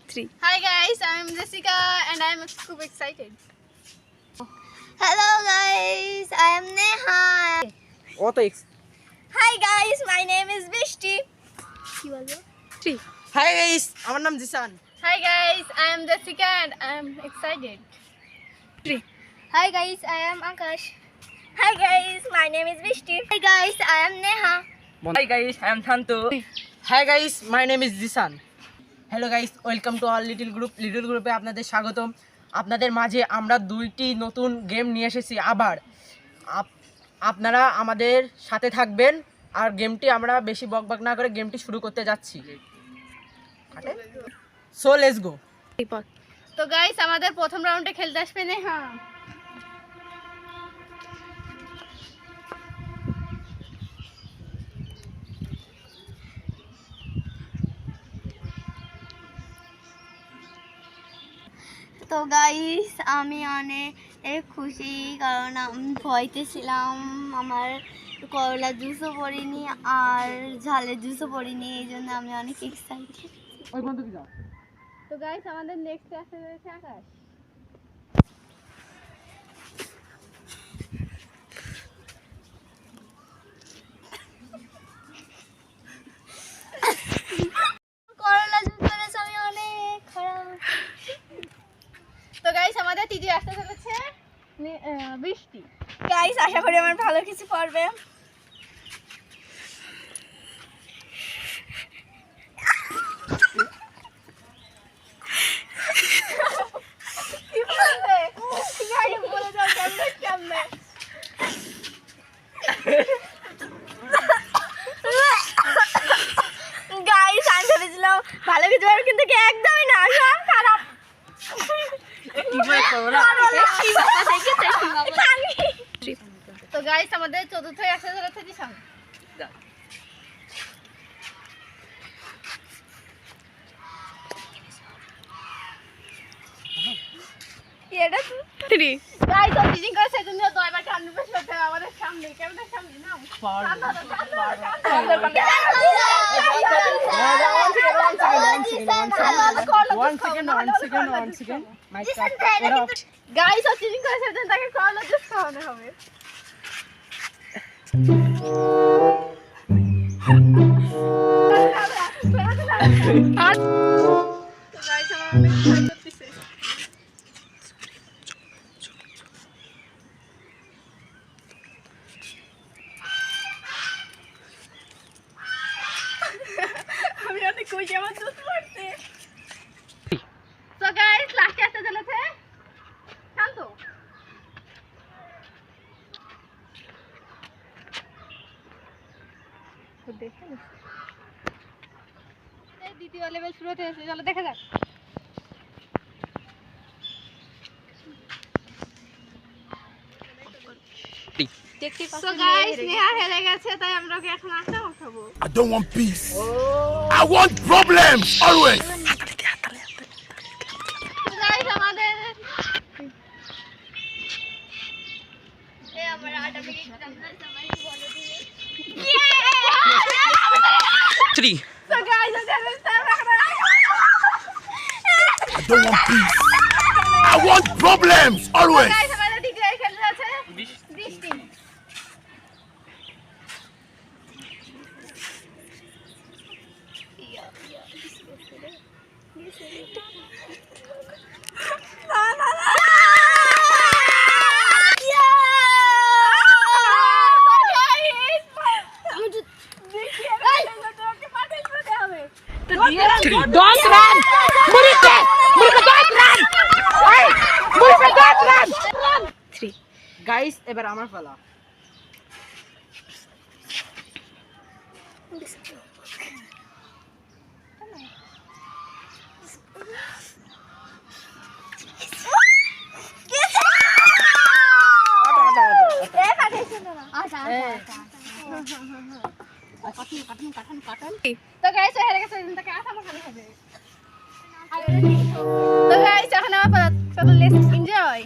3. Hi guys, I'm Jessica and I'm super excited. Hello guys, I am Neha. Hi guys, my name is Vishti. 3. Hi guys, আমার নাম Jisan. Hi guys, I am Jessica and I'm excited. 3. Hi guys, I am Akash. Hi guys, my name is Vishti. Hi guys, I am Neha. Hi guys, I am Shanto. Hi guys, my name is Zisan. Hello guys, welcome to our little group. Little গ্রুপে আপনাদের স্বাগতম। আপনাদের মাঝে আমরা 2টি নতুন game নিয়ে এসেছি আবার। আপনারা আমাদের সাথে থাকবেন আর গেমটি আমরা বেশি বকবক না করে গেমটি শুরু করতে যাচ্ছি। So let's go. তো গাইস আমাদের প্রথম রাউন্ডে খেলতে আসবে নেহা। তো গাইস আমি অনেক খুশি কারণ আমি ভয়তে ছিলাম, আমার করলা জুসও পড়িনি আর ঝালের জুসও পড়িনি, এই জন্য আমি অনেক এক্সাইটেড। তো গাইস আমাদের নেক্সট আসতে রয়েছে আকাশ। করলা জুস করেছে আমি অনেক খারাপ। তো গাইস আমাদের তৃতীয় আসতে চলেছে বৃষ্টি। গাইস আশা করি আমার ভালো কিছু করবে। গাইস আমি ভেবেছিলাম ভালো কিছু হবে, কিন্তু একদমই না, সব খারাপ। তো গাইস আমাদের চতুর্থ আসতে চলেছে জিসান। এটা 3. গাইস ও চিটিং করে সেজন্য দয়বার কান্না পেশ করতে হবে আমাদের সামনে, ক্যামেরার সামনে নাও। গাইস ও চিটিং করে সেজন্য তাকে করলা জুস খাওয়ানো হবে। তো গাইস আমার অনেক ভয় করতেছে। আমি অনেক খুশি আমার জুস পড়ছে। তো গাইস লাস্টে আসতে চলেছে শান্ত। দ্বিতীয় লেভেল শুরু হতে যাচ্ছে, চলো দেখা যাক। So guys, নেহা হেরে গেছে, তাই আমরা ওকে এখন আটা উঠাবো। I don't want peace. I want problems always. So guys, আমাদের এই আমার আটা বিক্রি করতে সবাই বলে দিবে। 3. So guys, I don't want peace. I want problems always. guys, আমাদের দ্বিতীয় খেলতে আছে বৃষ্টি। Don't run! Murike! Murike, don't run! Hey! Murike, don't run! 3. Guys এবার আমার পালা। তো গাইস হেরে গেছে, তাকে আটা মাখানো হবে। তো গাইস এখন আমার পালা, চলো লেটস এনজয়।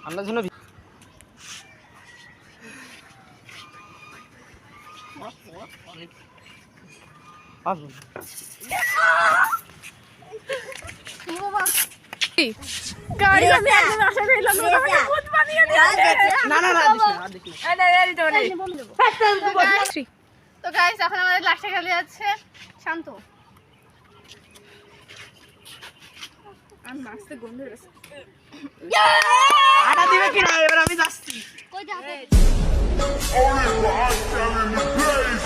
আমরা জন্য আসুন। গাইস আমি একদম আশা করিলাম না আমাকে ভূত বানিয়ে দিয়েছে। না না না দিস না, আর দিস না। থ্রি তো গাইস এখন আমাদের লাস্টে খেলে যাচ্ছে শান্ত। আর মাছতে গন্ধ রয়েছে। আটা দিবে কি না, এবার আমি যাচ্ছি। কই যাবে? Only for us telling the place.